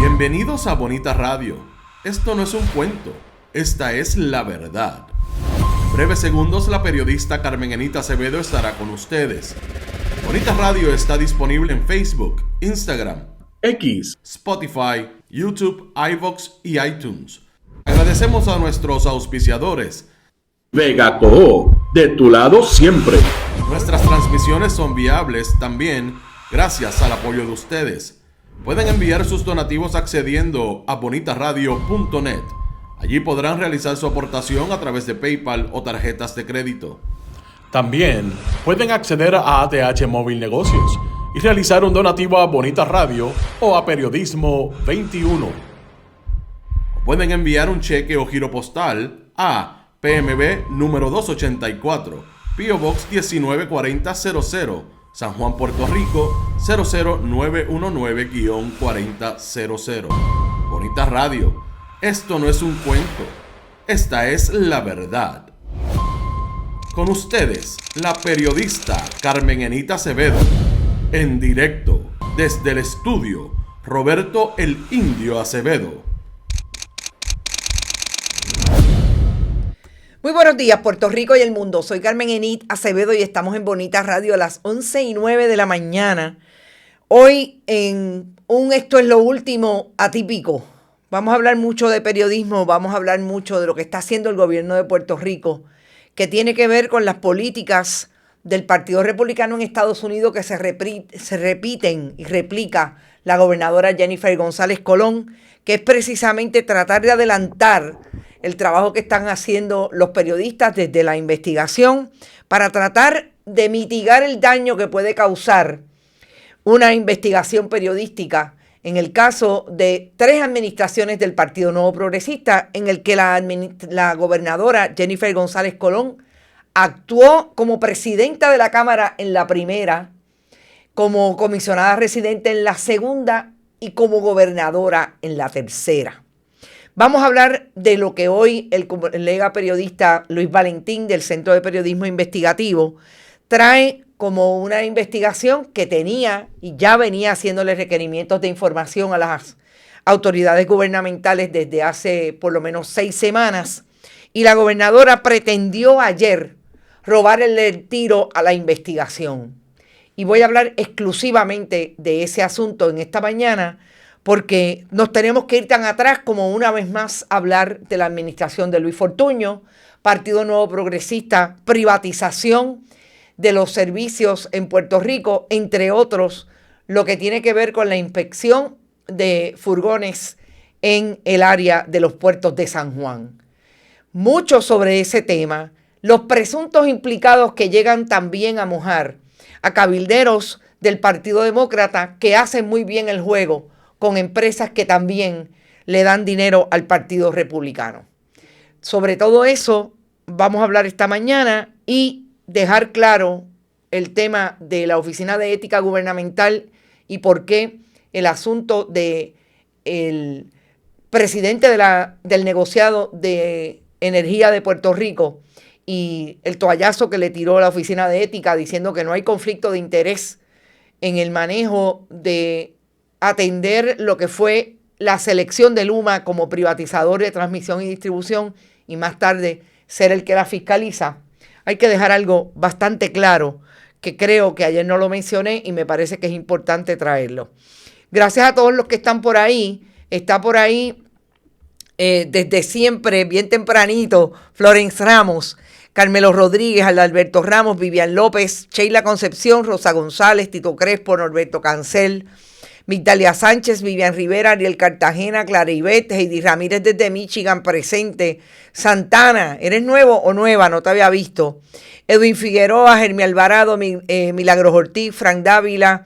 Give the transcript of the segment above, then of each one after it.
Bienvenidos a Bonita Radio. Esto no es un cuento, esta es la verdad. En breves segundos la periodista Carmen Enita Acevedo estará con ustedes. Bonita Radio está disponible en Facebook, Instagram, X, Spotify, YouTube, iVoox y iTunes. Agradecemos a nuestros auspiciadores. Vega Coho, de tu lado siempre. Nuestras transmisiones son viables también gracias al apoyo de ustedes. Pueden enviar sus donativos accediendo a bonitaradio.net. Allí podrán realizar su aportación a través de PayPal o tarjetas de crédito. También pueden acceder a ATH Móvil Negocios y realizar un donativo a Bonita Radio o a Periodismo 21. Pueden enviar un cheque o giro postal a PMB número 284, P.O. Box 194000, San Juan, Puerto Rico 00919-4000. Bonita Radio, esto no es un cuento, esta es la verdad. Con ustedes, la periodista Carmen Enita Acevedo, en directo desde el estudio Roberto el Indio Acevedo. Muy buenos días, Puerto Rico y el mundo. Soy Carmen Enita Acevedo y estamos en Bonita Radio a las 11:09 de la mañana. Hoy en un Esto es lo último atípico. Vamos a hablar mucho de periodismo, vamos a hablar mucho de lo que está haciendo el gobierno de Puerto Rico, que tiene que ver con las políticas del Partido Republicano en Estados Unidos que se repiten y replica la gobernadora Jennifer González Colón, que es precisamente tratar de adelantar el trabajo que están haciendo los periodistas desde la investigación para tratar de mitigar el daño que puede causar una investigación periodística en el caso de 3 administraciones del Partido Nuevo Progresista, en el que la gobernadora Jennifer González Colón actuó como presidenta de la Cámara en la primera, como comisionada residente en la segunda y como gobernadora en la tercera. Vamos a hablar de lo que hoy el colega periodista Luis Valentín del Centro de Periodismo Investigativo trae como una investigación que tenía y ya venía haciéndole requerimientos de información a las autoridades gubernamentales desde hace por lo menos 6 semanas. Y la gobernadora pretendió ayer robarle el tiro a la investigación. Y voy a hablar exclusivamente de ese asunto en esta mañana, porque nos tenemos que ir tan atrás como una vez más hablar de la administración de Luis Fortuño, Partido Nuevo Progresista, privatización de los servicios en Puerto Rico, entre otros, lo que tiene que ver con la inspección de furgones en el área de los puertos de San Juan. Mucho sobre ese tema, los presuntos implicados que llegan también a mojar a cabilderos del Partido Demócrata que hacen muy bien el juego con empresas que también le dan dinero al Partido Republicano. Sobre todo eso vamos a hablar esta mañana y dejar claro el tema de la Oficina de Ética Gubernamental y por qué el asunto del presidente del negociado de energía de Puerto Rico y el toallazo que le tiró la Oficina de Ética diciendo que no hay conflicto de interés en el manejo de atender lo que fue la selección de Luma como privatizador de transmisión y distribución y más tarde ser el que la fiscaliza. Hay que dejar algo bastante claro que creo que ayer no lo mencioné y me parece que es importante traerlo. Gracias a todos los que están por ahí. Está por ahí desde siempre, bien tempranito, Florence Ramos, Carmelo Rodríguez, Alberto Ramos, Vivian López, Sheila Concepción, Rosa González, Tito Crespo, Norberto Cancel, Migdalia Sánchez, Vivian Rivera, Ariel Cartagena, Clara Ivette, Heidi Ramírez desde Michigan presente, Santana, ¿eres nuevo o nueva? No te había visto. Edwin Figueroa, Germi Alvarado, Milagros Ortiz, Frank Dávila,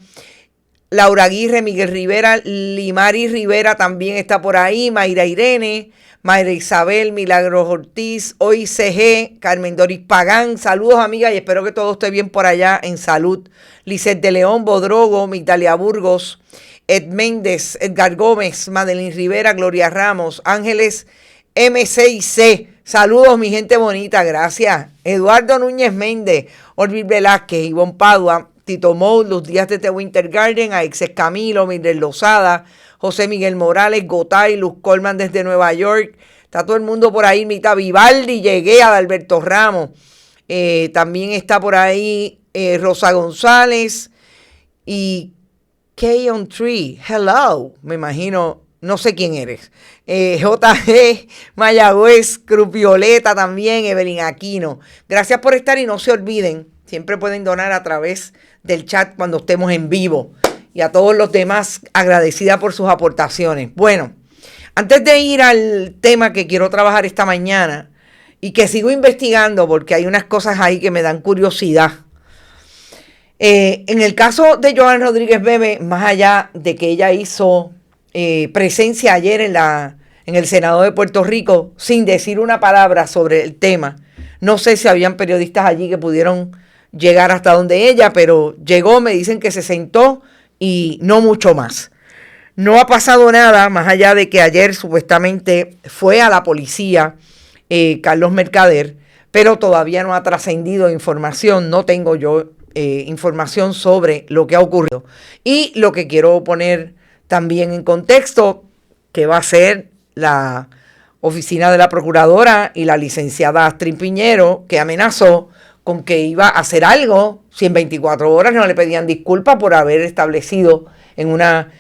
Laura Aguirre, Miguel Rivera, Limari Rivera también está por ahí, Mayra Irene, Mayra Isabel, Milagros Ortiz, Hoy CG, Carmen Doris Pagán, saludos amigas y espero que todo esté bien por allá en salud. Lisette de León, Bodrogo, Migdalia Burgos, Ed Méndez, Edgar Gómez, Madeline Rivera, Gloria Ramos, Ángeles M6C, saludos mi gente bonita, gracias. Eduardo Núñez Méndez, Orville Velázquez, Ivonne Padua, Tito Mou, Luz Díaz de The Winter Garden, Aixes Camilo, Mildred Lozada, José Miguel Morales, Gotay, Luz Colman desde Nueva York. Está todo el mundo por ahí, Mita Vivaldi, llegué a Alberto Ramos. También está por ahí Rosa González y Kay on Tree. Hello, me imagino, no sé quién eres. JG, Mayagüez, Cruz Violeta también, Evelyn Aquino. Gracias por estar y no se olviden, siempre pueden donar a través del chat cuando estemos en vivo. Y a todos los demás, agradecida por sus aportaciones. Bueno, antes de ir al tema que quiero trabajar esta mañana y que sigo investigando porque hay unas cosas ahí que me dan curiosidad. En el caso de Joan Rodríguez Bebe, más allá de que ella hizo presencia ayer en el Senado de Puerto Rico sin decir una palabra sobre el tema, no sé si habían periodistas allí que pudieron llegar hasta donde ella, pero llegó, me dicen que se sentó y no mucho más. No ha pasado nada más allá de que ayer supuestamente fue a la policía Carlos Mercader, pero todavía no ha trascendido información, no tengo yo información sobre lo que ha ocurrido. Y lo que quiero poner también en contexto, que va a ser la oficina de la procuradora y la licenciada Astrid Piñero, que amenazó con que iba a hacer algo si en 24 horas no le pedían disculpas por haber establecido en una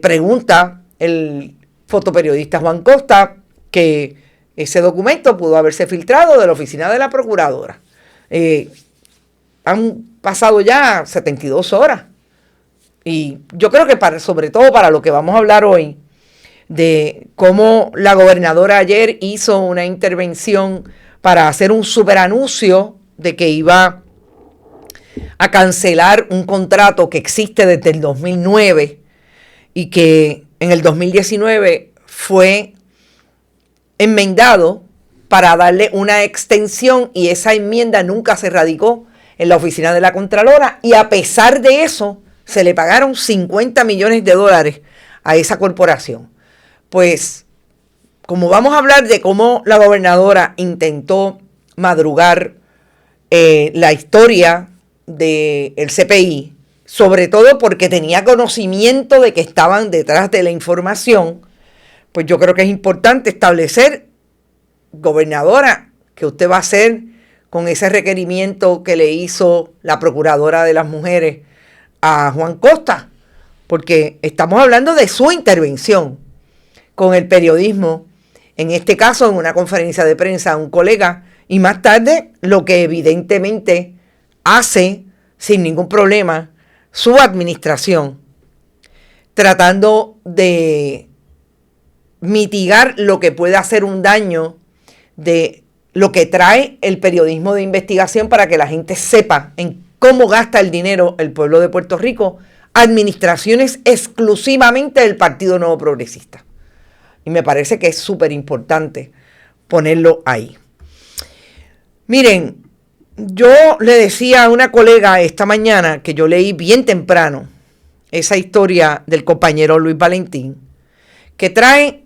pregunta el fotoperiodista Juan Costa que ese documento pudo haberse filtrado de la oficina de la procuradora. Han pasado ya 72 horas y yo creo que sobre todo para lo que vamos a hablar hoy, de cómo la gobernadora ayer hizo una intervención para hacer un superanuncio de que iba a cancelar un contrato que existe desde el 2009 y que en el 2019 fue enmendado para darle una extensión, y esa enmienda nunca se radicó en la oficina de la Contralora, y a pesar de eso se le pagaron $50 millones a esa corporación. Pues como vamos a hablar de cómo la gobernadora intentó madrugar la historia del CPI, sobre todo porque tenía conocimiento de que estaban detrás de la información, pues yo creo que es importante establecer, gobernadora, que usted va a hacer con ese requerimiento que le hizo la Procuradora de las Mujeres a Juan Costa, porque estamos hablando de su intervención con el periodismo, en este caso en una conferencia de prensa a un colega, y más tarde lo que evidentemente hace sin ningún problema su administración, tratando de mitigar lo que puede hacer un daño de lo que trae el periodismo de investigación para que la gente sepa en cómo gasta el dinero el pueblo de Puerto Rico, administraciones exclusivamente del Partido Nuevo Progresista. Y me parece que es súper importante ponerlo ahí. Miren, yo le decía a una colega esta mañana que yo leí bien temprano esa historia del compañero Luis Valentín, que trae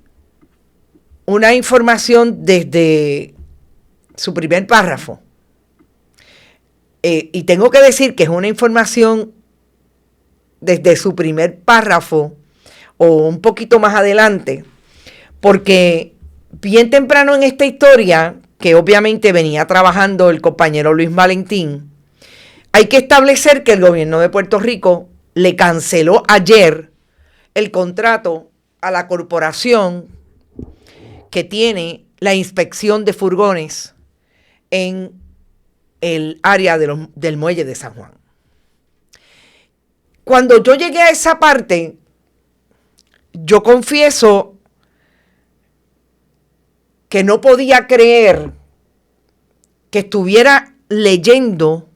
una información desde su primer párrafo. Y tengo que decir que es una información desde su primer párrafo o un poquito más adelante, porque bien temprano en esta historia, que obviamente venía trabajando el compañero Luis Valentín, hay que establecer que el gobierno de Puerto Rico le canceló ayer el contrato a la corporación que tiene la inspección de furgones en el área del muelle de San Juan. Cuando yo llegué a esa parte, yo confieso que no podía creer que estuviera leyendo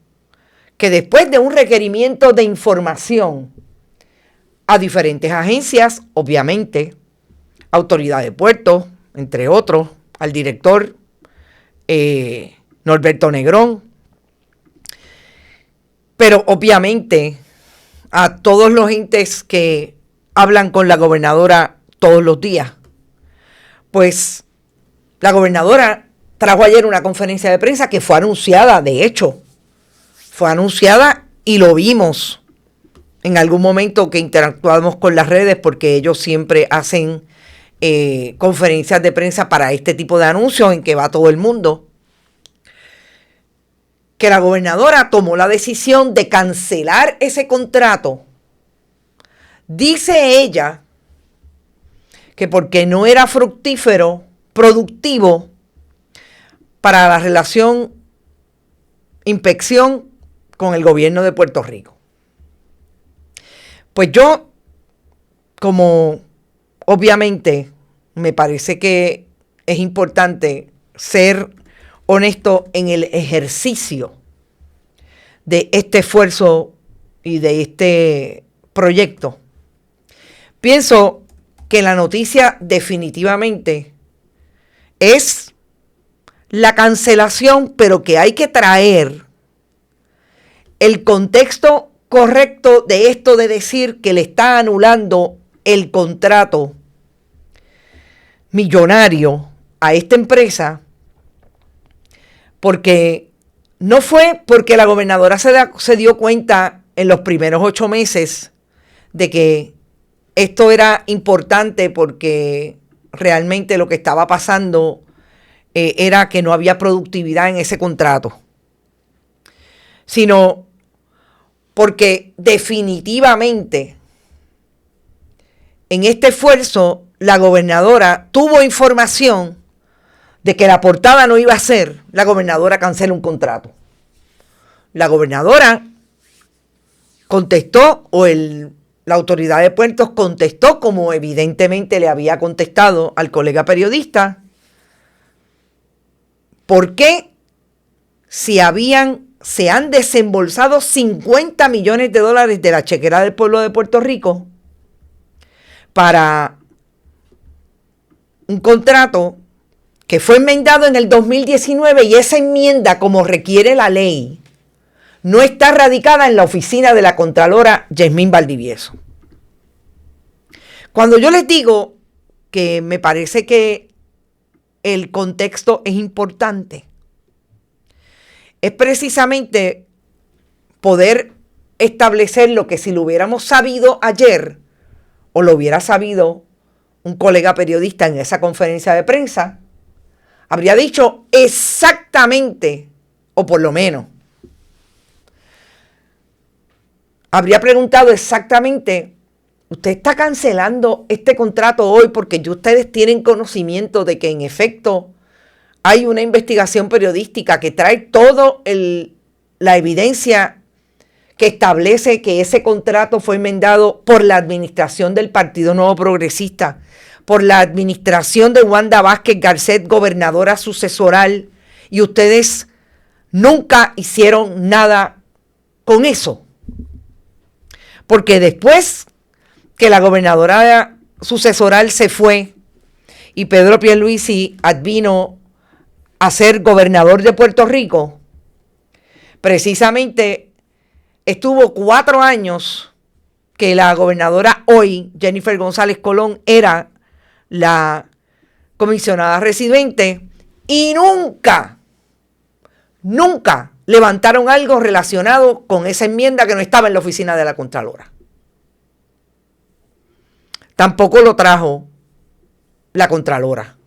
que después de un requerimiento de información a diferentes agencias, obviamente, Autoridad de Puertos, entre otros, al director Norberto Negrón, pero obviamente a todos los entes que hablan con la gobernadora todos los días, pues la gobernadora trajo ayer una conferencia de prensa que fue anunciada, de hecho, fue anunciada y lo vimos en algún momento que interactuamos con las redes, porque ellos siempre hacen conferencias de prensa para este tipo de anuncios en que va todo el mundo, que la gobernadora tomó la decisión de cancelar ese contrato. Dice ella que porque no era fructífero, productivo para la relación inspección con el gobierno de Puerto Rico. Pues yo, como obviamente me parece que es importante ser honesto en el ejercicio de este esfuerzo y de este proyecto, pienso que la noticia definitivamente es la cancelación, pero que hay que traer el contexto correcto de esto de decir que le está anulando el contrato millonario a esta empresa, porque no fue porque la gobernadora se dio cuenta en los primeros 8 meses de que esto era importante, porque realmente lo que estaba pasando era que no había productividad en ese contrato, sino porque definitivamente en este esfuerzo la gobernadora tuvo información de que la portada no iba a ser la gobernadora cancela un contrato. La gobernadora contestó, o la autoridad de puertos contestó, como evidentemente le había contestado al colega periodista, ¿por qué se han desembolsado $50 millones de la chequera del pueblo de Puerto Rico para un contrato que fue enmendado en el 2019, y esa enmienda, como requiere la ley, no está radicada en la oficina de la Contralora Yasmín Valdivieso? Cuando yo les digo que me parece que el contexto es importante, es precisamente poder establecer lo que, si lo hubiéramos sabido ayer, o lo hubiera sabido un colega periodista en esa conferencia de prensa, habría dicho exactamente, o por lo menos habría preguntado exactamente: ¿usted está cancelando este contrato hoy porque ya ustedes tienen conocimiento de que en efecto hay una investigación periodística que trae toda la evidencia que establece que ese contrato fue enmendado por la administración del Partido Nuevo Progresista, por la administración de Wanda Vázquez Garcet, gobernadora sucesoral, y ustedes nunca hicieron nada con eso? Porque después que la gobernadora sucesoral se fue y Pedro Pierluisi advino a ser gobernador de Puerto Rico, precisamente estuvo 4 años que la gobernadora hoy, Jennifer González Colón, era la comisionada residente, y nunca levantaron algo relacionado con esa enmienda que no estaba en la oficina de la Contralora. Tampoco lo trajo la Contralora.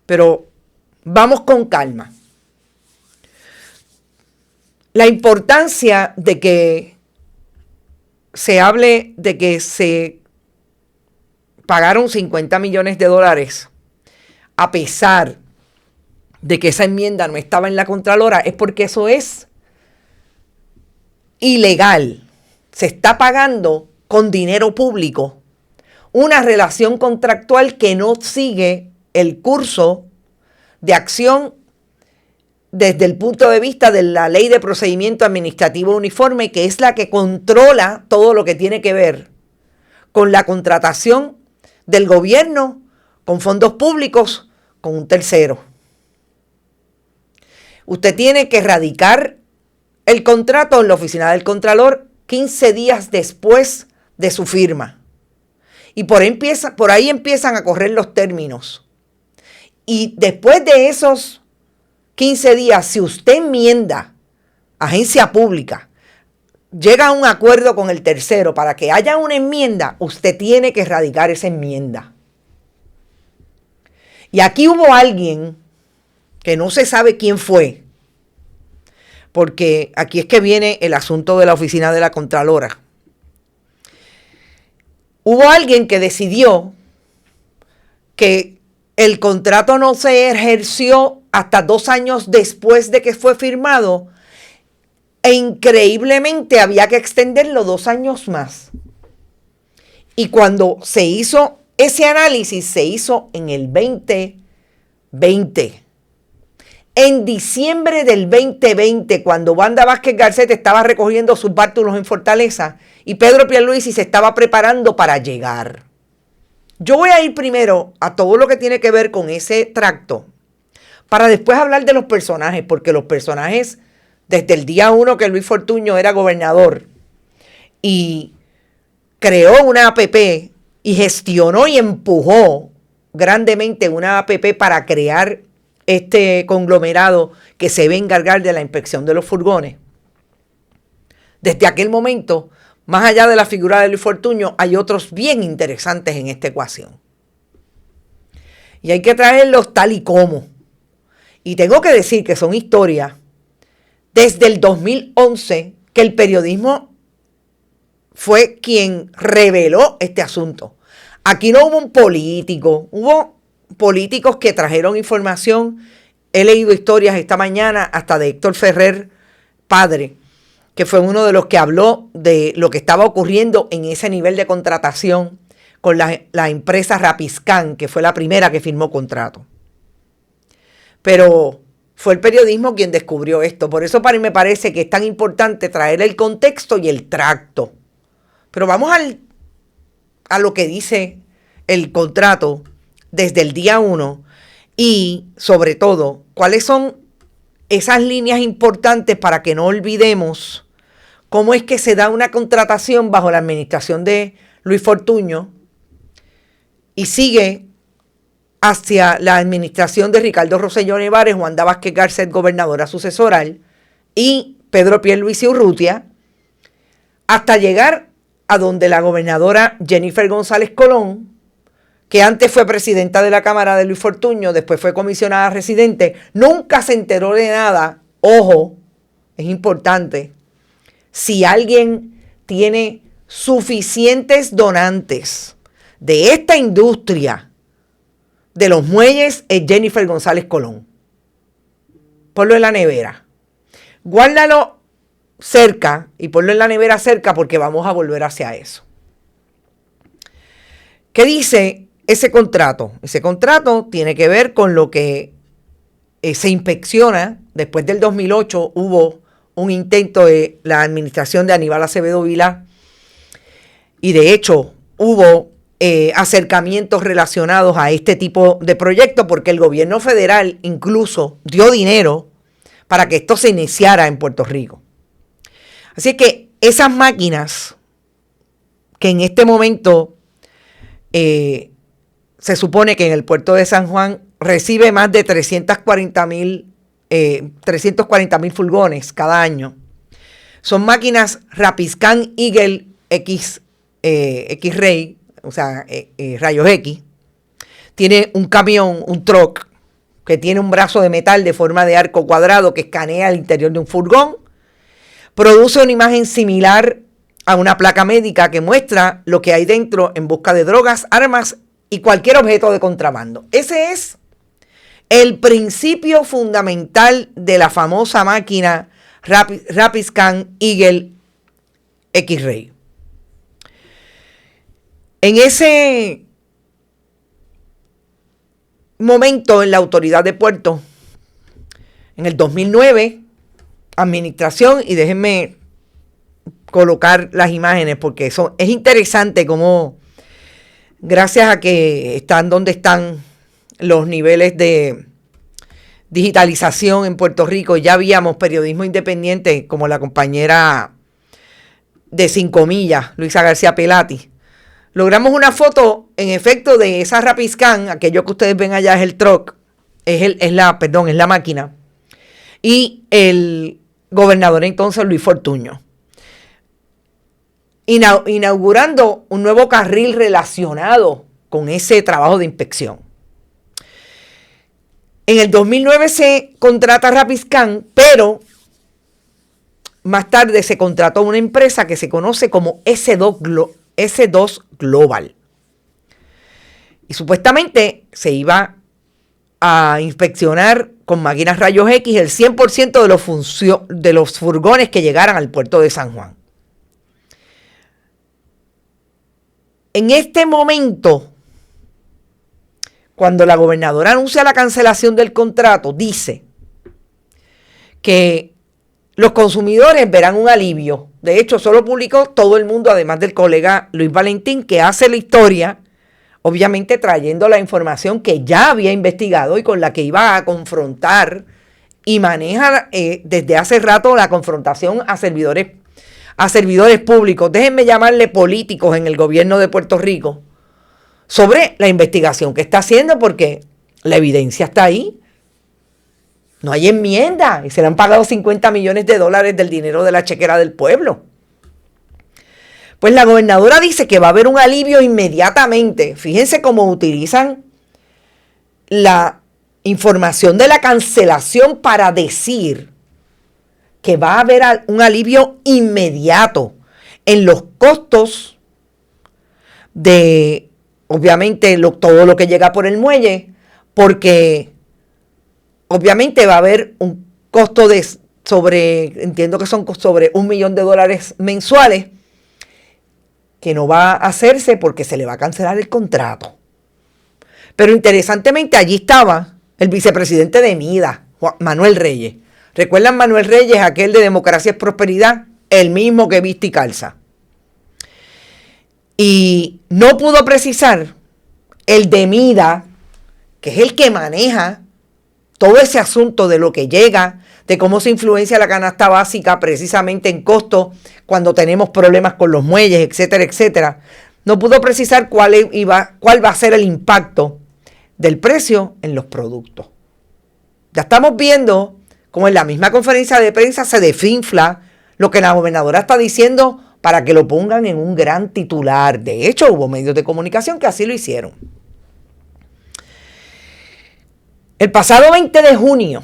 Pero vamos con calma. La importancia de que se hable de que se pagaron $50 millones a pesar de que esa enmienda no estaba en la Contralora es porque eso es ilegal. Se está pagando con dinero público una relación contractual que no sigue el curso de acción desde el punto de vista de la Ley de Procedimiento Administrativo Uniforme, que es la que controla todo lo que tiene que ver con la contratación del gobierno con fondos públicos con un tercero. Usted tiene que radicar el contrato en la oficina del Contralor 15 días después de su firma. Y por ahí empiezan a correr los términos. Y después de esos 15 días, si usted enmienda agencia pública, llega a un acuerdo con el tercero para que haya una enmienda, usted tiene que radicar esa enmienda. Y aquí hubo alguien que no se sabe quién fue, porque aquí es que viene el asunto de la oficina de la Contralora. Hubo alguien que decidió que el contrato no se ejerció hasta 2 años después de que fue firmado e increíblemente había que extenderlo 2 años más. Y cuando se hizo ese análisis, se hizo en el 2020. En diciembre del 2020, cuando Wanda Vázquez Garcet estaba recogiendo sus bártulos en Fortaleza y Pedro Pierluisi se estaba preparando para llegar. Yo voy a ir primero a todo lo que tiene que ver con ese tracto, para después hablar de los personajes, porque los personajes, desde el día 1 que Luis Fortuño era gobernador y creó una APP y gestionó y empujó grandemente una APP para crear este conglomerado que se va a encargar de la inspección de los furgones. Desde aquel momento, más allá de la figura de Luis Fortuño, hay otros bien interesantes en esta ecuación. Y hay que traerlos tal y como. Y tengo que decir que son historias desde el 2011 que el periodismo fue quien reveló este asunto. Aquí no hubo un político, hubo políticos que trajeron información. He leído historias esta mañana hasta de Héctor Ferrer, padre, que fue uno de los que habló de lo que estaba ocurriendo en ese nivel de contratación con la empresa Rapiscan, que fue la primera que firmó contrato. Pero fue el periodismo quien descubrió esto. Por eso para mí me parece que es tan importante traer el contexto y el tracto. Pero vamos a lo que dice el contrato desde el día 1 y, sobre todo, cuáles son esas líneas importantes para que no olvidemos cómo es que se da una contratación bajo la administración de Luis Fortuño y sigue hacia la administración de Ricardo Rosselló Nevares, Wanda Vázquez Garcet, gobernadora sucesoral, y Pedro Pierluisi Urrutia, hasta llegar a donde la gobernadora Jennifer González Colón, que antes fue presidenta de la Cámara de Luis Fortuño, después fue comisionada residente, nunca se enteró de nada. Ojo, es importante. Si alguien tiene suficientes donantes de esta industria de los muelles, es Jennifer González Colón. Ponlo en la nevera. Guárdalo cerca y ponlo en la nevera cerca porque vamos a volver hacia eso. ¿Qué dice ese contrato? Ese contrato tiene que ver con lo que se inspecciona. Después del 2008 hubo un intento de la administración de Aníbal Acevedo Vilá y de hecho hubo acercamientos relacionados a este tipo de proyectos porque el gobierno federal incluso dio dinero para que esto se iniciara en Puerto Rico. Así que esas máquinas que en este momento se supone que en el puerto de San Juan recibe más de 340,000 furgones cada año. Son máquinas Rapiscan Eagle X-Ray, o sea, rayos X. Tiene un camión, un truck, que tiene un brazo de metal de forma de arco cuadrado que escanea el interior de un furgón. Produce una imagen similar a una placa médica que muestra lo que hay dentro en busca de drogas, armas y cualquier objeto de contrabando. Ese es el principio fundamental de la famosa máquina Rapiscan Eagle X-Ray. En ese momento, en la autoridad de puerto, en el 2009, administración, y déjenme colocar las imágenes porque eso es interesante cómo, gracias a que están donde están los niveles de digitalización en Puerto Rico, ya habíamos periodismo independiente como la compañera de 5 millas, Luisa García Pelati. Logramos una foto, en efecto, de esa Rapiscan. Aquello que ustedes ven allá es el truck, es la máquina. Y el gobernador entonces, Luis Fortuño. inaugurando un nuevo carril relacionado con ese trabajo de inspección. En el 2009 se contrata Rapiscan, pero más tarde se contrató una empresa que se conoce como S2 Global. Y supuestamente se iba a inspeccionar con máquinas rayos X el 100% de los furgones que llegaran al puerto de San Juan. En este momento, cuando la gobernadora anuncia la cancelación del contrato, dice que los consumidores verán un alivio. De hecho, solo publicó todo el mundo, además del colega Luis Valentín, que hace la historia, obviamente trayendo la información que ya había investigado y con la que iba a confrontar y maneja desde hace rato la confrontación a servidores públicos, déjenme llamarle políticos en el gobierno de Puerto Rico, sobre la investigación que está haciendo, porque la evidencia está ahí. No hay enmienda y se le han pagado $50 millones del dinero de la chequera del pueblo. Pues la gobernadora dice que va a haber un alivio inmediatamente. Fíjense cómo utilizan la información de la cancelación para decir que va a haber un alivio inmediato en los costos de, obviamente, todo lo que llega por el muelle, porque obviamente va a haber un costo entiendo que son sobre $1 millón mensuales, que no va a hacerse porque se le va a cancelar el contrato. Pero interesantemente allí estaba el vicepresidente de MIDA, Manuel Reyes. ¿Recuerdan Manuel Reyes, aquel de Democracia es Prosperidad? El mismo que viste y calza. Y no pudo precisar el de MIDA, que es el que maneja todo ese asunto de lo que llega, de cómo se influencia la canasta básica precisamente en costo cuando tenemos problemas con los muelles, etcétera, etcétera. No pudo precisar cuál va a ser el impacto del precio en los productos. Ya estamos viendo cómo en la misma conferencia de prensa se desinfla lo que la gobernadora está diciendo para que lo pongan en un gran titular. De hecho, hubo medios de comunicación que así lo hicieron. El pasado 20 de junio,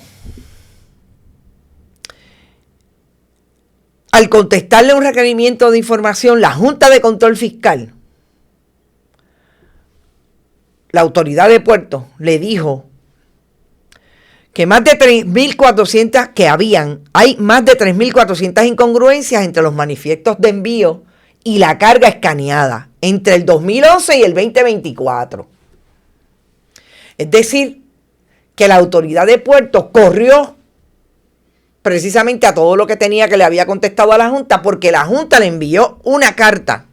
al contestarle un requerimiento de información, la Junta de Control Fiscal, la autoridad de puertos, le dijo que más de 3.400 hay más de 3.400 incongruencias entre los manifiestos de envío y la carga escaneada entre el 2011 y el 2024. Es decir, que la autoridad de puertos corrió precisamente a todo lo que tenía que le había contestado a la Junta, porque la Junta le envió una carta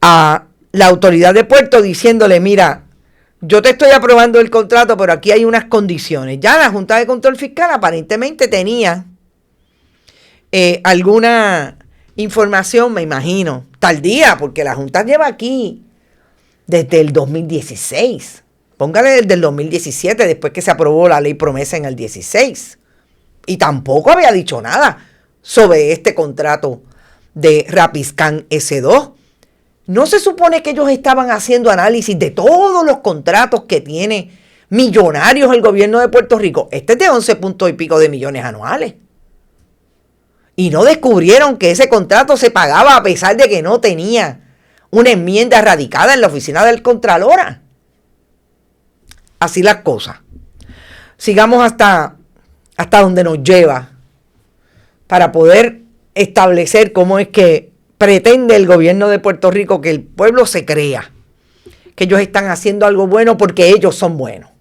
a la autoridad de puertos diciéndole, mira, yo te estoy aprobando el contrato, pero aquí hay unas condiciones. Ya la Junta de Control Fiscal aparentemente tenía alguna información, me imagino, tal día, porque la Junta lleva aquí desde el 2016. Póngale desde el 2017, después que se aprobó la ley promesa en el 16. Y tampoco había dicho nada sobre este contrato de Rapiscan S2. ¿No se supone que ellos estaban haciendo análisis de todos los contratos que tiene millonarios el gobierno de Puerto Rico? Este es de 11 puntos y pico de millones anuales. Y no descubrieron que ese contrato se pagaba a pesar de que no tenía una enmienda radicada en la oficina del Contralora. Así las cosas. Sigamos hasta donde nos lleva para poder establecer cómo es que pretende el gobierno de Puerto Rico que el pueblo se crea que ellos están haciendo algo bueno porque ellos son buenos.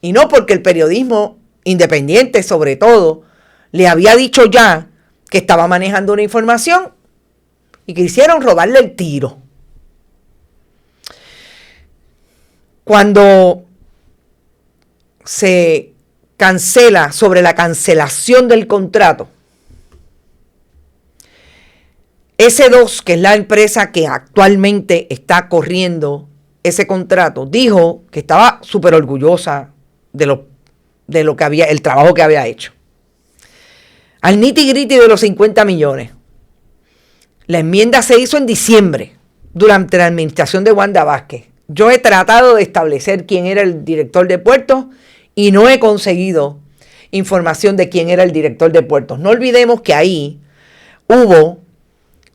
Y no porque el periodismo independiente, sobre todo, le había dicho ya que estaba manejando una información y quisieron robarle el tiro. Cuando se cancela sobre la cancelación del contrato, S2, que es la empresa que actualmente está corriendo ese contrato, dijo que estaba súper orgullosa de lo que había, el trabajo que había hecho. Al nitty-gritty de los 50 millones. La enmienda se hizo en diciembre, durante la administración de Wanda Vázquez. Yo he tratado de establecer quién era el director de puertos y no he conseguido información de quién era el director de puertos. No olvidemos que ahí hubo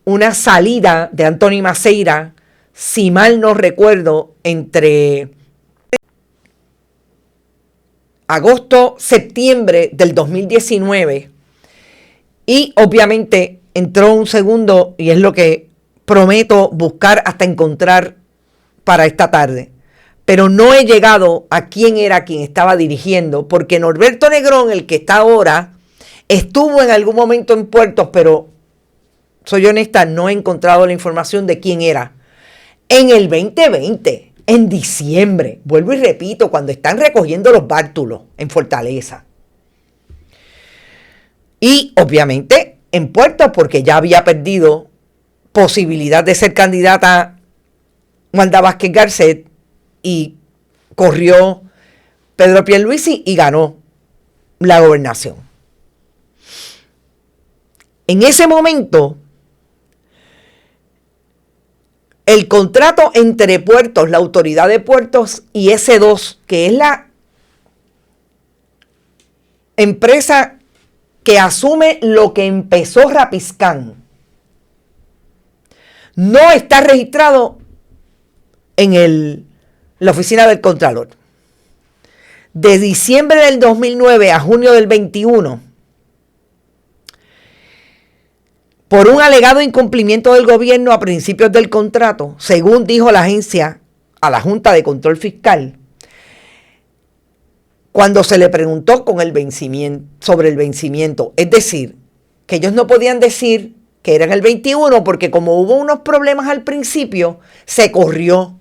una salida de Anthony Maceira, si mal no recuerdo, entre agosto, septiembre del 2019 y obviamente entró un segundo y es lo que prometo buscar hasta encontrar para esta tarde. Pero no he llegado a quién era quien estaba dirigiendo, porque Norberto Negrón, el que está ahora, estuvo en algún momento en puertos, pero soy honesta, no he encontrado la información de quién era. En el 2020, en diciembre, vuelvo y repito, cuando están recogiendo los bártulos en Fortaleza. Y obviamente en puertos, porque ya había perdido posibilidad de ser candidata Wanda Vázquez Garcet y corrió Pedro Pierluisi y ganó la gobernación. En ese momento, el contrato entre puertos, la autoridad de puertos y S2, que es la empresa que asume lo que empezó Rapiscan, no está registrado en la oficina del Contralor. De diciembre del 2009 a junio del 21, por un alegado incumplimiento del gobierno a principios del contrato, según dijo la agencia a la Junta de Control Fiscal, cuando se le preguntó sobre el vencimiento. Es decir, que ellos no podían decir que era en el 21 porque como hubo unos problemas al principio, se corrió.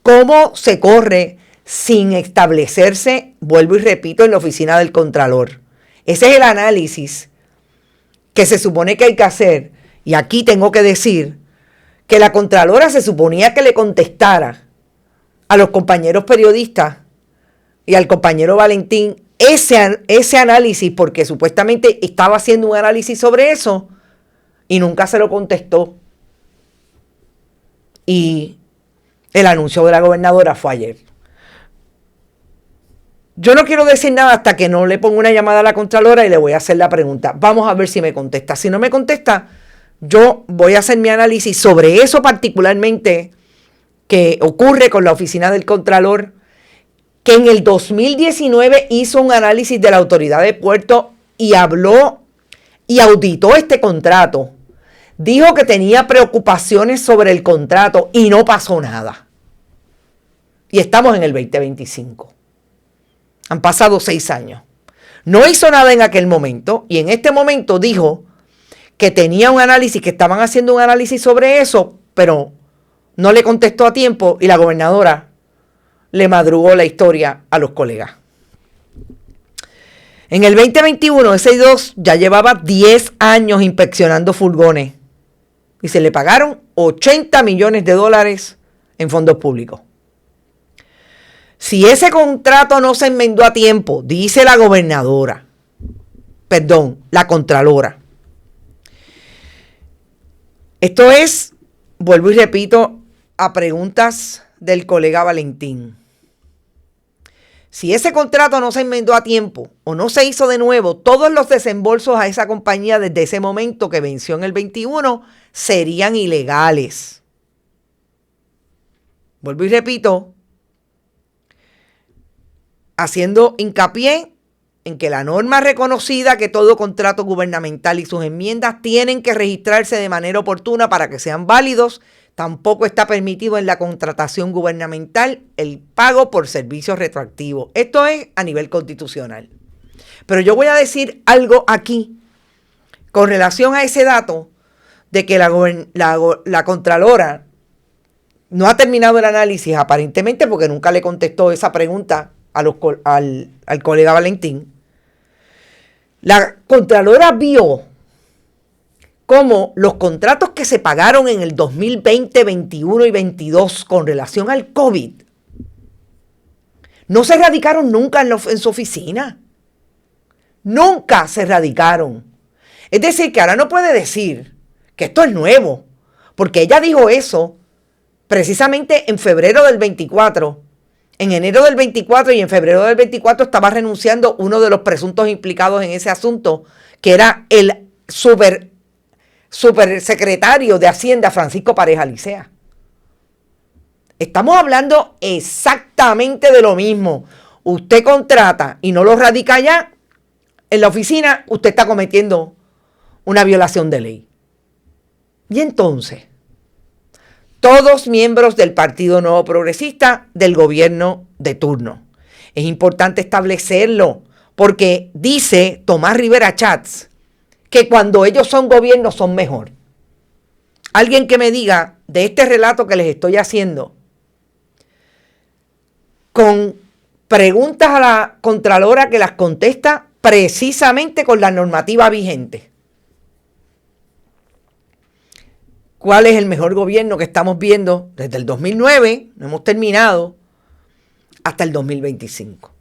¿Cómo se corre sin establecerse, vuelvo y repito, en la oficina del Contralor? Ese es el análisis que se supone que hay que hacer. Y aquí tengo que decir que la Contralora se suponía que le contestara a los compañeros periodistas y al compañero Valentín ese análisis, porque supuestamente estaba haciendo un análisis sobre eso y nunca se lo contestó. Y el anuncio de la gobernadora fue ayer. Yo no quiero decir nada hasta que no le ponga una llamada a la Contralora y le voy a hacer la pregunta. Vamos a ver si me contesta. Si no me contesta, yo voy a hacer mi análisis sobre eso particularmente que ocurre con la oficina del Contralor, que en el 2019 hizo un análisis de la autoridad de puertos y habló y auditó este contrato. Dijo que tenía preocupaciones sobre el contrato y no pasó nada. Y estamos en el 2025. Han pasado 6 años. No hizo nada en aquel momento y en este momento dijo que tenía un análisis, que estaban haciendo un análisis sobre eso, pero no le contestó a tiempo y la gobernadora le madrugó la historia a los colegas. En el 2021, ese 2 ya llevaba 10 años inspeccionando furgones y se le pagaron $80 millones en fondos públicos. Si ese contrato no se enmendó a tiempo, dice la la Contralora. Esto es, vuelvo y repito, a preguntas del colega Valentín. Si ese contrato no se enmendó a tiempo o no se hizo de nuevo, todos los desembolsos a esa compañía desde ese momento que venció en el 21 serían ilegales. Vuelvo y repito, haciendo hincapié en que la norma reconocida que todo contrato gubernamental y sus enmiendas tienen que registrarse de manera oportuna para que sean válidos. Tampoco está permitido en la contratación gubernamental el pago por servicios retroactivos. Esto es a nivel constitucional. Pero yo voy a decir algo aquí con relación a ese dato de que la Contralora no ha terminado el análisis aparentemente porque nunca le contestó esa pregunta al colega Valentín. La Contralora vio cómo los contratos que se pagaron en el 2020, 21 y 22 con relación al COVID no se radicaron nunca en su oficina. Nunca se radicaron. Es decir, que ahora no puede decir que esto es nuevo, porque ella dijo eso precisamente en febrero del 24. En enero del 24 y en febrero del 24 estaba renunciando uno de los presuntos implicados en ese asunto, que era el supersecretario de Hacienda, Francisco Pareja Licea. Estamos hablando exactamente de lo mismo. Usted contrata y no lo radica allá en la oficina, usted está cometiendo una violación de ley. Y entonces, todos miembros del Partido Nuevo Progresista del gobierno de turno. Es importante establecerlo porque dice Tomás Rivera Chats que cuando ellos son gobierno son mejor. Alguien que me diga de este relato que les estoy haciendo, con preguntas a la Contralora que las contesta precisamente con la normativa vigente. ¿Cuál es el mejor gobierno que estamos viendo desde el 2009, no hemos terminado, hasta el 2025?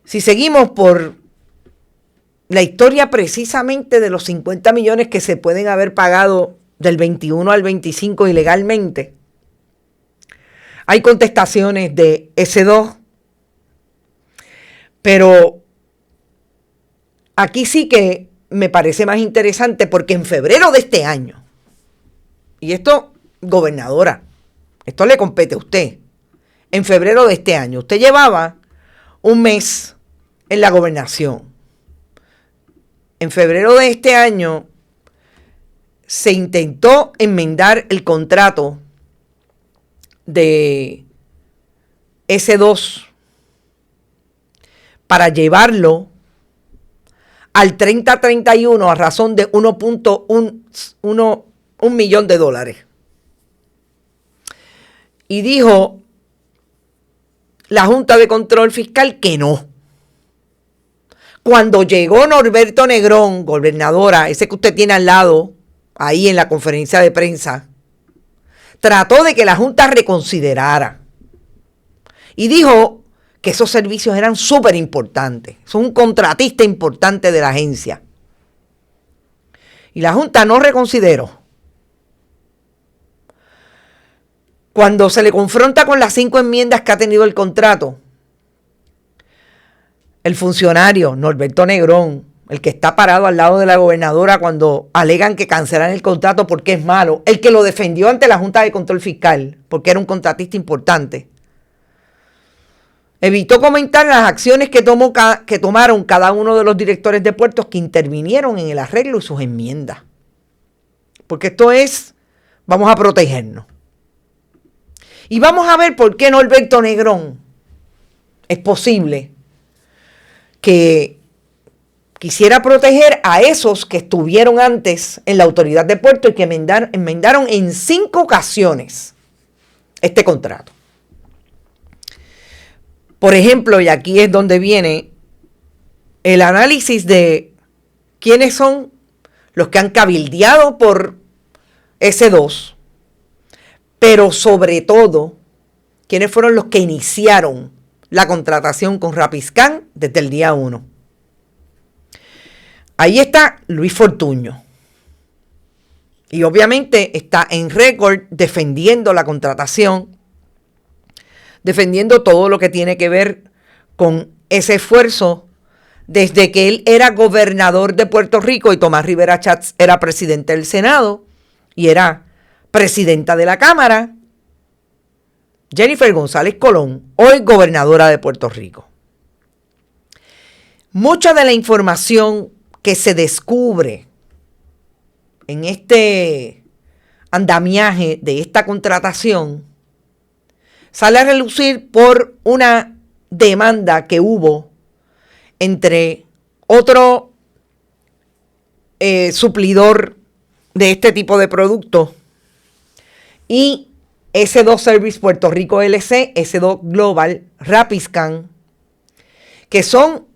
Si seguimos por la historia precisamente de los 50 millones que se pueden haber pagado del 21 al 25 ilegalmente, hay contestaciones de S2, pero aquí sí que me parece más interesante porque en febrero de este año, y esto, gobernadora, esto le compete a usted, en febrero de este año, usted llevaba un mes en la gobernación. En febrero de este año se intentó enmendar el contrato de S2 para llevarlo al 30-31 a razón de 1.1 millón de dólares. Y dijo la Junta de Control Fiscal que no. Cuando llegó Norberto Negrón, gobernadora, ese que usted tiene al lado, ahí en la conferencia de prensa, trató de que la Junta reconsiderara. Y dijo que esos servicios eran súper importantes. Son un contratista importante de la agencia. Y la Junta no reconsideró. Cuando se le confronta con las 5 enmiendas que ha tenido el contrato, el funcionario Norberto Negrón, el que está parado al lado de la gobernadora cuando alegan que cancelan el contrato porque es malo, el que lo defendió ante la Junta de Control Fiscal porque era un contratista importante, evitó comentar las acciones que tomaron cada uno de los directores de puertos que intervinieron en el arreglo y sus enmiendas. Porque esto es, vamos a protegernos. Y vamos a ver por qué Norberto Negrón es posible que quisiera proteger a esos que estuvieron antes en la autoridad de puertos y que enmendaron en 5 ocasiones este contrato. Por ejemplo, y aquí es donde viene el análisis de quiénes son los que han cabildeado por S2, pero sobre todo, quiénes fueron los que iniciaron la contratación con Rapiscan desde el día 1. Ahí está Luis Fortuño. Y obviamente está en récord defendiendo la contratación, defendiendo todo lo que tiene que ver con ese esfuerzo desde que él era gobernador de Puerto Rico y Tomás Rivera Chats era presidente del Senado y era presidenta de la Cámara, Jennifer González Colón, hoy gobernadora de Puerto Rico. Mucha de la información que se descubre en este andamiaje de esta contratación sale a relucir por una demanda que hubo entre otro suplidor de este tipo de productos y S2 Service Puerto Rico LC, S2 Global, Rapiscan, que son,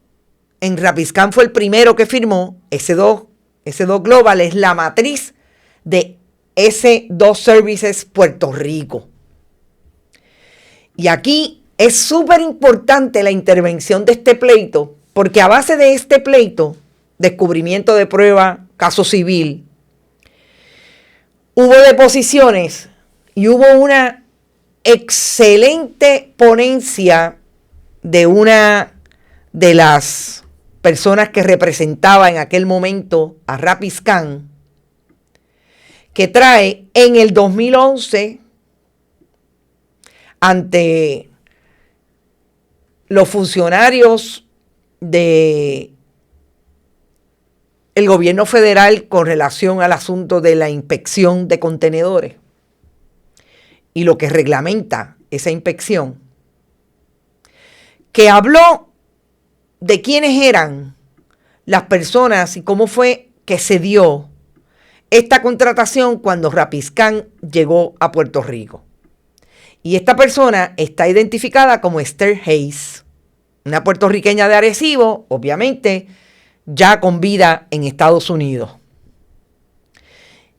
en Rapiscan fue el primero que firmó, S2 Global es la matriz de S2 Services Puerto Rico. Y aquí es súper importante la intervención de este pleito, porque a base de este pleito, descubrimiento de prueba, caso civil, hubo deposiciones y hubo una excelente ponencia de una de las personas que representaba en aquel momento a Rapiscan, que trae en el 2011 ante los funcionarios de el gobierno federal con relación al asunto de la inspección de contenedores y lo que reglamenta esa inspección, que habló de quiénes eran las personas y cómo fue que se dio esta contratación cuando Rapiscan llegó a Puerto Rico. Y esta persona está identificada como Esther Hayes, una puertorriqueña de Arecibo, obviamente, ya con vida en Estados Unidos.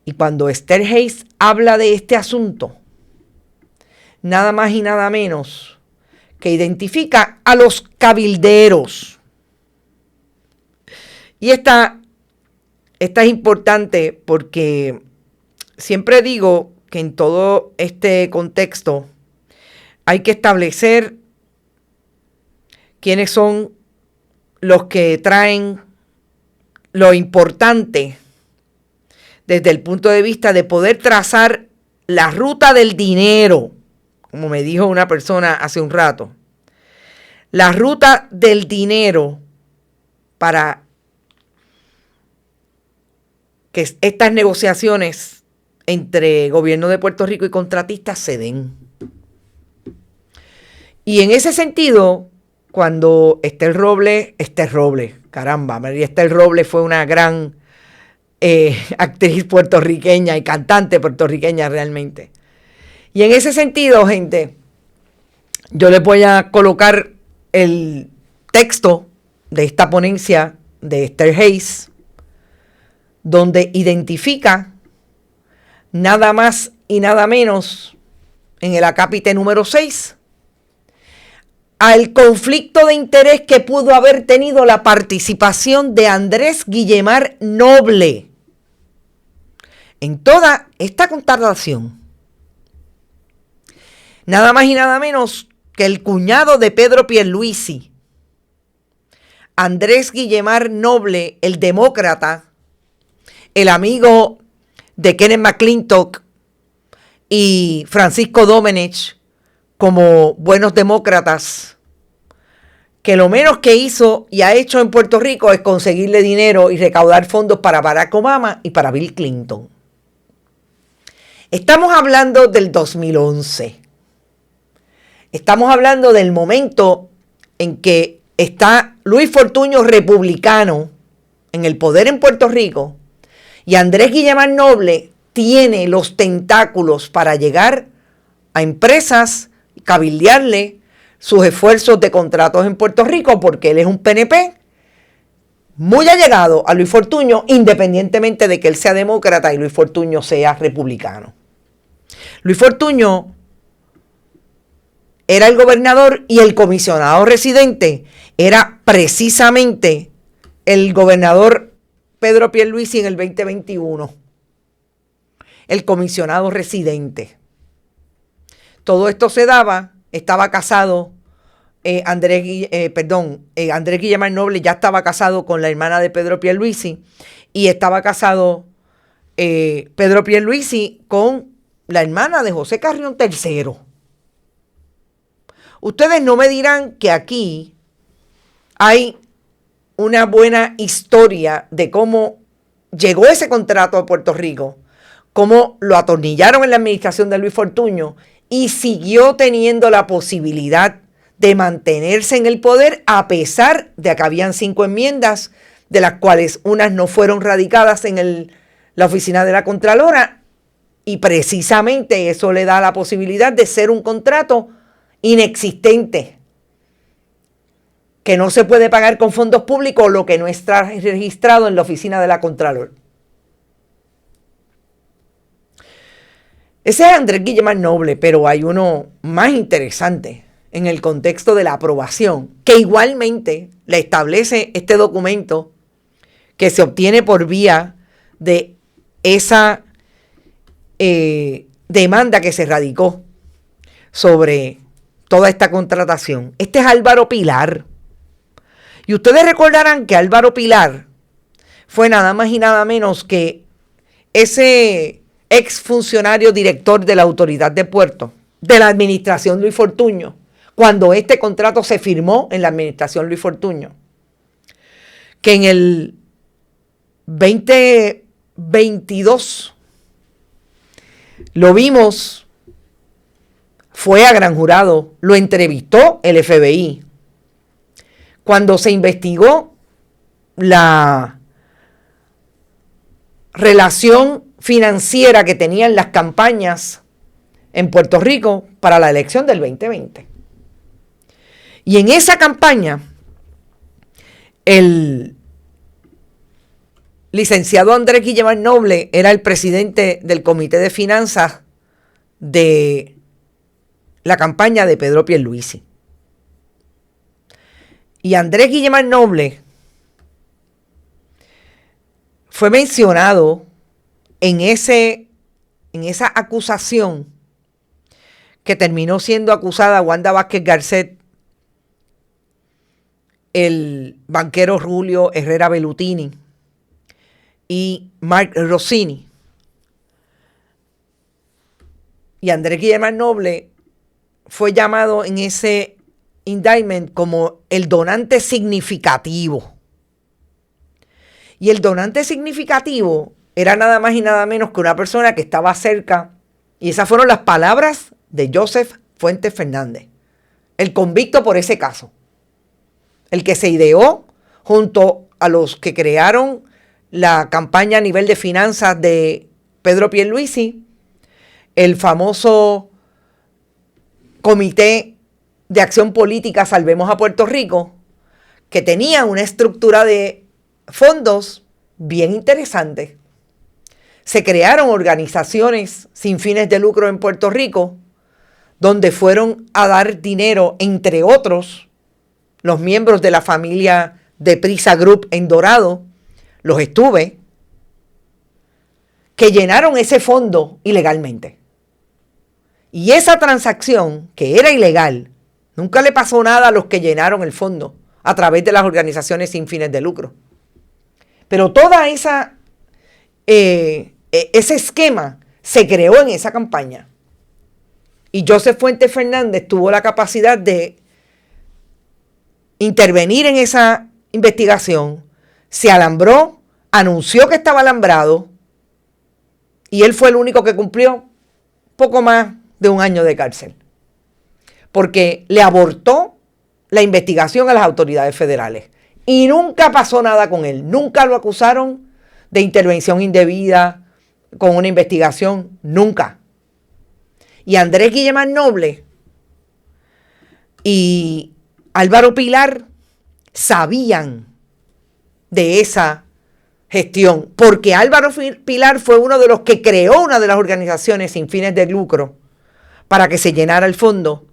Y cuando Esther Hayes habla de este asunto, nada más y nada menos que identifica a los cabilderos. Y esta es importante porque siempre digo que en todo este contexto hay que establecer quiénes son los que traen lo importante desde el punto de vista de poder trazar la ruta del dinero, como me dijo una persona hace un rato, la ruta del dinero para que estas negociaciones entre gobierno de Puerto Rico y contratistas se den. Y en ese sentido, cuando Esther Robles, caramba, María Esther Robles fue una gran actriz puertorriqueña y cantante puertorriqueña realmente. Y en ese sentido, gente, yo les voy a colocar el texto de esta ponencia de Esther Hayes, donde identifica nada más y nada menos en el acápite número 6 al conflicto de interés que pudo haber tenido la participación de Andrés Guillemar Noble en toda esta contratación. Nada más y nada menos que el cuñado de Pedro Pierluisi, Andrés Guillemar Noble, el demócrata, el amigo de Kenneth McClintock y Francisco Domenech, como buenos demócratas, que lo menos que hizo y ha hecho en Puerto Rico es conseguirle dinero y recaudar fondos para Barack Obama y para Bill Clinton. Estamos hablando del 2011. Estamos hablando del momento en que está Luis Fortuño, republicano, en el poder en Puerto Rico, y Andrés Guillemar Noble tiene los tentáculos para llegar a empresas, cabildearle sus esfuerzos de contratos en Puerto Rico, porque él es un PNP muy allegado a Luis Fortuño, independientemente de que él sea demócrata y Luis Fortuño sea republicano. Luis Fortuño era el gobernador y el comisionado residente era precisamente el gobernador Pedro Pierluisi en el 2021. El comisionado residente. Todo esto se daba, estaba casado, Andrés Guillemar Noble ya estaba casado con la hermana de Pedro Pierluisi y estaba casado Pedro Pierluisi con la hermana de José Carrión III. Ustedes no me dirán que aquí hay una buena historia de cómo llegó ese contrato a Puerto Rico, cómo lo atornillaron en la administración de Luis Fortuño y siguió teniendo la posibilidad de mantenerse en el poder a pesar de que habían 5 enmiendas, de las cuales unas no fueron radicadas en la oficina de la Contralora, y precisamente eso le da la posibilidad de ser un contrato inexistente, que no se puede pagar con fondos públicos lo que no está registrado en la oficina de la Contralor. Ese es Andrés Guillemar Noble, pero hay uno más interesante en el contexto de la aprobación, que igualmente le establece este documento que se obtiene por vía de esa demanda que se radicó sobre toda esta contratación. Este es Álvaro Pilar. Y ustedes recordarán que Álvaro Pilar fue nada más y nada menos que ese exfuncionario director de la Autoridad de Puertos, de la administración Luis Fortuño, cuando este contrato se firmó en la administración Luis Fortuño, que en el 2022 lo vimos, fue a gran jurado, lo entrevistó el FBI, cuando se investigó la relación financiera que tenían las campañas en Puerto Rico para la elección del 2020. Y en esa campaña, el licenciado Andrés Guillemard Noble era el presidente del Comité de Finanzas de la campaña de Pedro Pierluisi. Y Andrés Guillemard Noble fue mencionado en esa acusación que terminó siendo acusada Wanda Vázquez Garcet, el banquero Julio Herrera Bellutini y Mark Rossini. Y Andrés Guillemard Noble fue llamado en ese indictment como el donante significativo. Y el donante significativo era nada más y nada menos que una persona que estaba cerca, y esas fueron las palabras de Joseph Fuentes Fernández, el convicto por ese caso, el que se ideó junto a los que crearon la campaña a nivel de finanzas de Pedro Pierluisi, el famoso Comité de Acción Política Salvemos a Puerto Rico, que tenía una estructura de fondos bien interesante. Se crearon organizaciones sin fines de lucro en Puerto Rico, donde fueron a dar dinero, entre otros, los miembros de la familia de Prisa Group en Dorado, los estuve, que llenaron ese fondo ilegalmente. Y esa transacción, que era ilegal, nunca le pasó nada a los que llenaron el fondo a través de las organizaciones sin fines de lucro. Pero toda ese esquema se creó en esa campaña. Y Joseph Fuentes Fernández tuvo la capacidad de intervenir en esa investigación, se alambró, anunció que estaba alambrado, y él fue el único que cumplió poco más de 1 año de cárcel, porque le abortó la investigación a las autoridades federales. Y nunca pasó nada con él, nunca lo acusaron de intervención indebida con una investigación, nunca. Y Andrés Guillemard Noble y Álvaro Pilar sabían de esa gestión, porque Álvaro Pilar fue uno de los que creó una de las organizaciones sin fines de lucro para que se llenara el fondo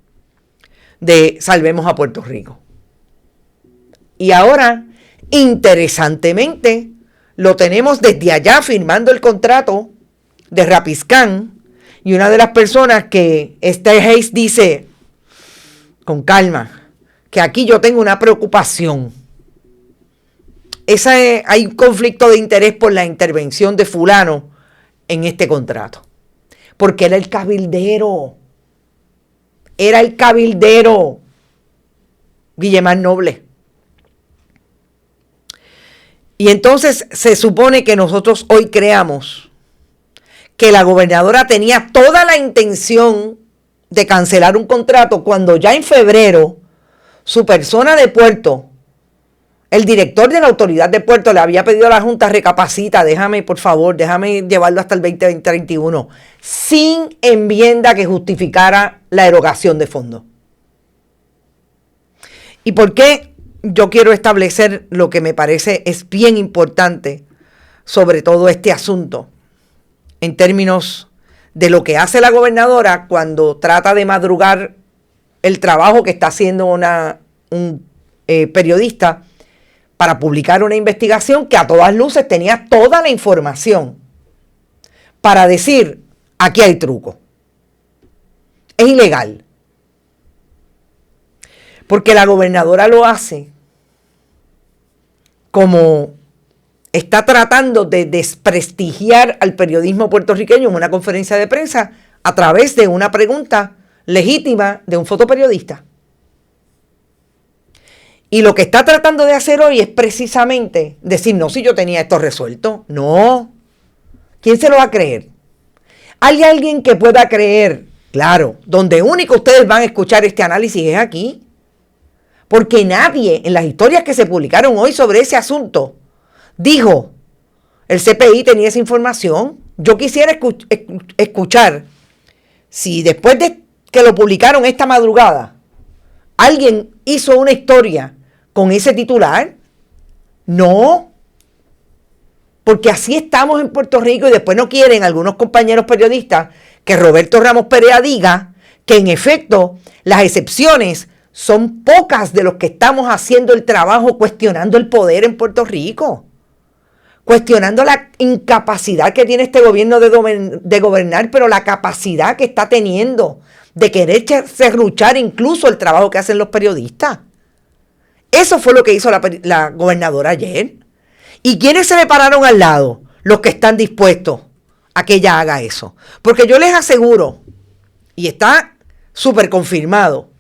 de Salvemos a Puerto Rico. Y ahora, interesantemente, lo tenemos desde allá firmando el contrato de Rapiscan, y una de las personas que Esther Hayes dice, con calma, que aquí yo tengo una preocupación. Hay un conflicto de interés por la intervención de fulano en este contrato. Porque era el cabildero. Era el cabildero. Guillemard Noble. Y entonces se supone que nosotros hoy creamos que la gobernadora tenía toda la intención de cancelar un contrato cuando ya en febrero su persona de puerto, el director de la autoridad de puerto, le había pedido a la Junta: recapacita, déjame llevarlo hasta el 2031, sin enmienda que justificara la erogación de fondos. ¿Y por qué yo quiero establecer lo que me parece es bien importante sobre todo este asunto, en términos de lo que hace la gobernadora cuando trata de madrugar el trabajo que está haciendo un periodista para publicar una investigación que a todas luces tenía toda la información para decir: aquí hay truco. Es ilegal. Porque la gobernadora lo hace como está tratando de desprestigiar al periodismo puertorriqueño en una conferencia de prensa a través de una pregunta legítima de un fotoperiodista. Y lo que está tratando de hacer hoy es precisamente decir, no, si yo tenía esto resuelto. No. ¿Quién se lo va a creer? ¿Hay alguien que pueda creer? Claro, donde único ustedes van a escuchar este análisis es aquí. Porque nadie en las historias que se publicaron hoy sobre ese asunto dijo, el CPI tenía esa información. Yo quisiera escuchar si después de que lo publicaron esta madrugada, alguien hizo una historia con ese titular. No, porque así estamos en Puerto Rico y después no quieren algunos compañeros periodistas que Roberto Ramos Perea diga que en efecto las excepciones son pocas de los que estamos haciendo el trabajo cuestionando el poder en Puerto Rico, cuestionando la incapacidad que tiene este gobierno de gobernar, pero la capacidad que está teniendo de querer serruchar incluso el trabajo que hacen los periodistas. Eso fue lo que hizo la gobernadora ayer. ¿Y quiénes se le pararon al lado? Los que están dispuestos a que ella haga eso. Porque yo les aseguro, y está súper confirmado,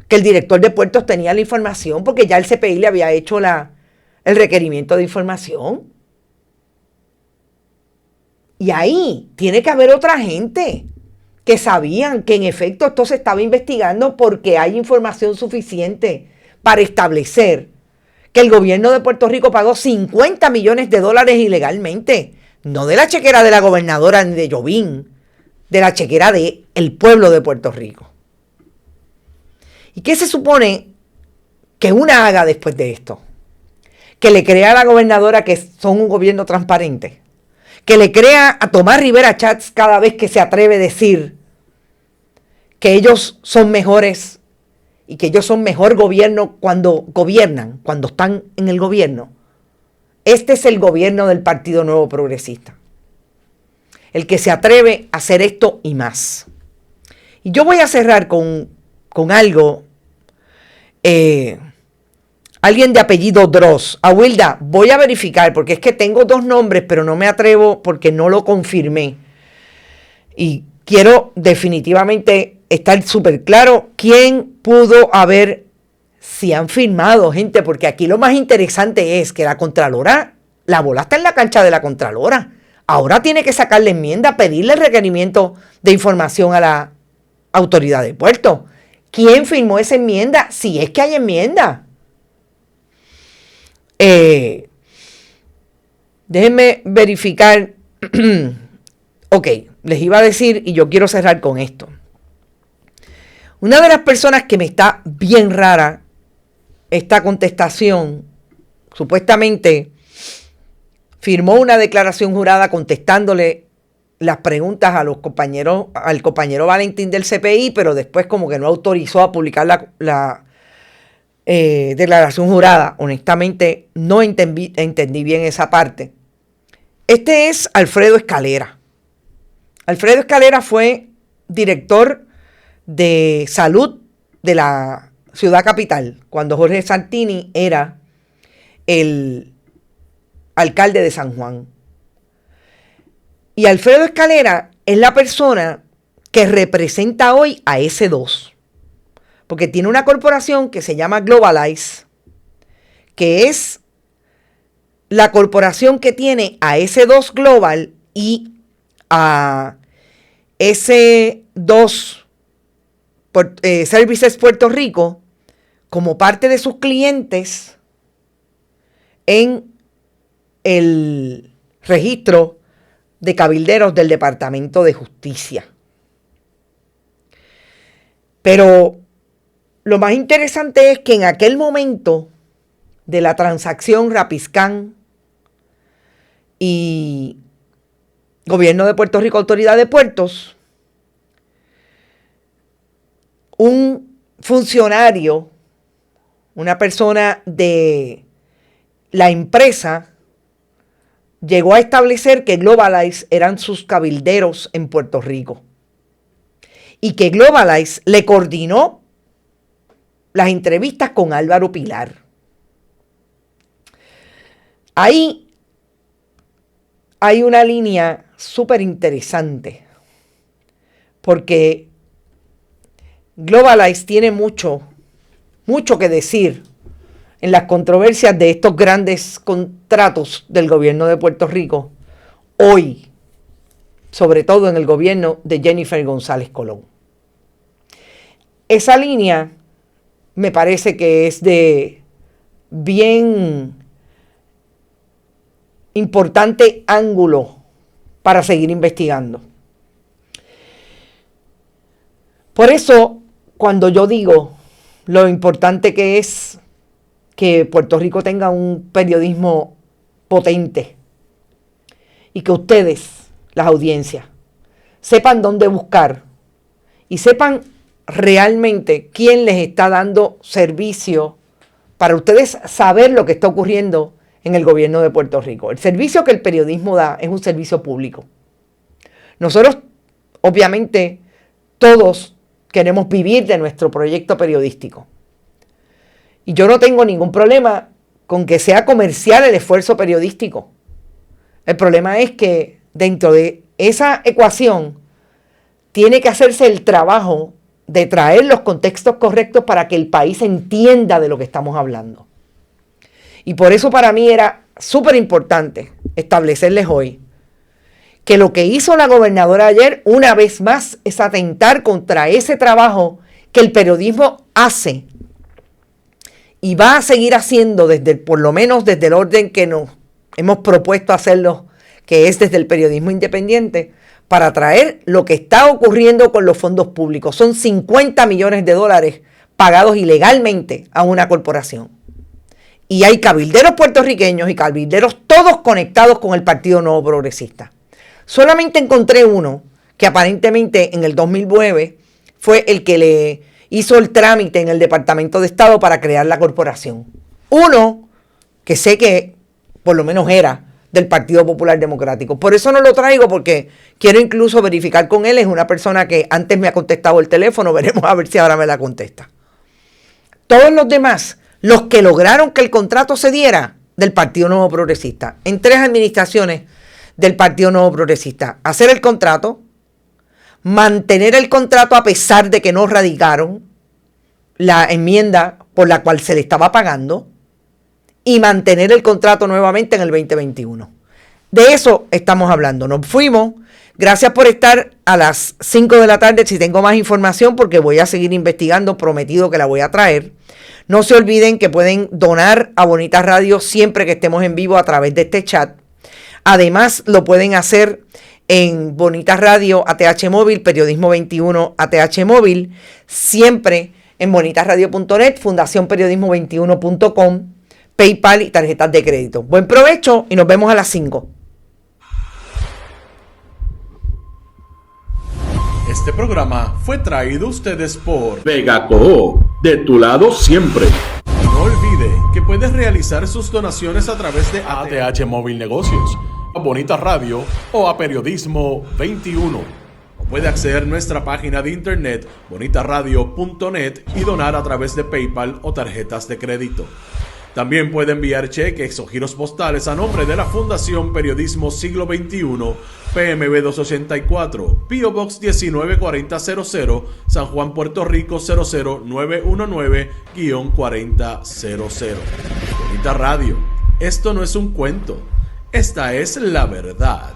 que el director de puertos tenía la información porque ya el CPI le había hecho el requerimiento de información. Y ahí tiene que haber otra gente que sabían que en efecto esto se estaba investigando porque hay información suficiente para establecer que el gobierno de Puerto Rico pagó $50 millones ilegalmente, no de la chequera de la gobernadora ni de Jovín, de la chequera del pueblo de Puerto Rico. ¿Y qué se supone que una haga después de esto? Que le crea a la gobernadora que son un gobierno transparente, que le crea a Tomás Rivera Chats cada vez que se atreve a decir que ellos son mejores y que ellos son mejor gobierno cuando gobiernan, cuando están en el gobierno. Este es el gobierno del Partido Nuevo Progresista, el que se atreve a hacer esto y más. Y yo voy a cerrar con algo. Alguien de apellido Dross. Awilda, voy a verificar porque es que tengo dos nombres, pero no me atrevo porque no lo confirmé. Y quiero definitivamente estar súper claro quién pudo haber, si han firmado, gente, porque aquí lo más interesante es que la Contralora, la bola está en la cancha de la Contralora. Ahora tiene que sacarle enmienda, pedirle el requerimiento de información a la autoridad de puerto. ¿Quién firmó esa enmienda? Si es que hay enmienda. Déjenme verificar. Ok, les iba a decir y yo quiero cerrar con esto. Una de las personas que me está bien rara esta contestación, supuestamente firmó una declaración jurada contestándole las preguntas a los compañeros, al compañero Valentín del CPI, pero después como que no autorizó a publicar la declaración jurada. Honestamente, no entendí bien esa parte. Este es Alfredo Escalera. Alfredo Escalera fue director de salud de la ciudad capital cuando Jorge Santini era el alcalde de San Juan. Y Alfredo Escalera es la persona que representa hoy a S2, porque tiene una corporación que se llama Globalize, que es la corporación que tiene a S2 Global y a S2 Services Puerto Rico como parte de sus clientes en el registro de cabilderos del Departamento de Justicia. Pero lo más interesante es que en aquel momento de la transacción Rapiscan y Gobierno de Puerto Rico, Autoridad de Puertos, un funcionario, una persona de la empresa, llegó a establecer que Globalize eran sus cabilderos en Puerto Rico y que Globalize le coordinó las entrevistas con Álvaro Pilar. Ahí hay una línea súper interesante porque Globalize tiene mucho que decir en las controversias de estos grandes contratos del gobierno de Puerto Rico hoy, sobre todo en el gobierno de Jennifer González Colón. Esa línea me parece que es de bien importante ángulo para seguir investigando. Por eso, cuando yo digo lo importante que es que Puerto Rico tenga un periodismo potente y que ustedes, las audiencias, sepan dónde buscar y sepan realmente quién les está dando servicio para ustedes saber lo que está ocurriendo en el gobierno de Puerto Rico. El servicio que el periodismo da es un servicio público. Nosotros, obviamente, todos queremos vivir de nuestro proyecto periodístico. Y yo no tengo ningún problema con que sea comercial el esfuerzo periodístico. El problema es que dentro de esa ecuación tiene que hacerse el trabajo de traer los contextos correctos para que el país entienda de lo que estamos hablando. Y por eso para mí era súper importante establecerles hoy que lo que hizo la gobernadora ayer, una vez más, es atentar contra ese trabajo que el periodismo hace y va a seguir haciendo por lo menos desde el orden que nos hemos propuesto hacerlo, que es desde el periodismo independiente, para traer lo que está ocurriendo con los fondos públicos. Son 50 millones de dólares pagados ilegalmente a una corporación. Y hay cabilderos puertorriqueños y cabilderos todos conectados con el Partido Nuevo Progresista. Solamente encontré uno que aparentemente en el 2009 fue el que le hizo el trámite en el Departamento de Estado para crear la corporación. Uno que sé que por lo menos era del Partido Popular Democrático. Por eso no lo traigo, porque quiero incluso verificar con él. Es una persona que antes me ha contestado el teléfono. Veremos a ver si ahora me la contesta. Todos los demás, los que lograron que el contrato se diera, del Partido Nuevo Progresista, en 3 administraciones del Partido Nuevo Progresista. Hacer el contrato, mantener el contrato a pesar de que no radicaron la enmienda por la cual se le estaba pagando, y mantener el contrato nuevamente en el 2021. De eso estamos hablando. Nos fuimos. Gracias por estar a las 5 de la tarde. Si tengo más información, porque voy a seguir investigando, prometido que la voy a traer. No se olviden que pueden donar a Bonita Radio siempre que estemos en vivo a través de este chat. Además, lo pueden hacer en Bonita Radio, ATH Móvil, Periodismo 21, ATH Móvil, siempre en bonitasradio.net, fundacionperiodismo21.com, PayPal y tarjetas de crédito. Buen provecho y nos vemos a las 5. Este programa fue traído a ustedes por Vegaco, de tu lado siempre. No olvide que puedes realizar sus donaciones a través de ATH Móvil Negocios, a Bonita Radio o a Periodismo 21. Puede acceder a nuestra página de internet bonitasradio.net y donar a través de PayPal o tarjetas de crédito. También puede enviar cheques o giros postales a nombre de la Fundación Periodismo Siglo XXI, PMB 284, P.O. Box 194000, San Juan, Puerto Rico 00919-4000. Bonita Radio, esto no es un cuento, esta es la verdad.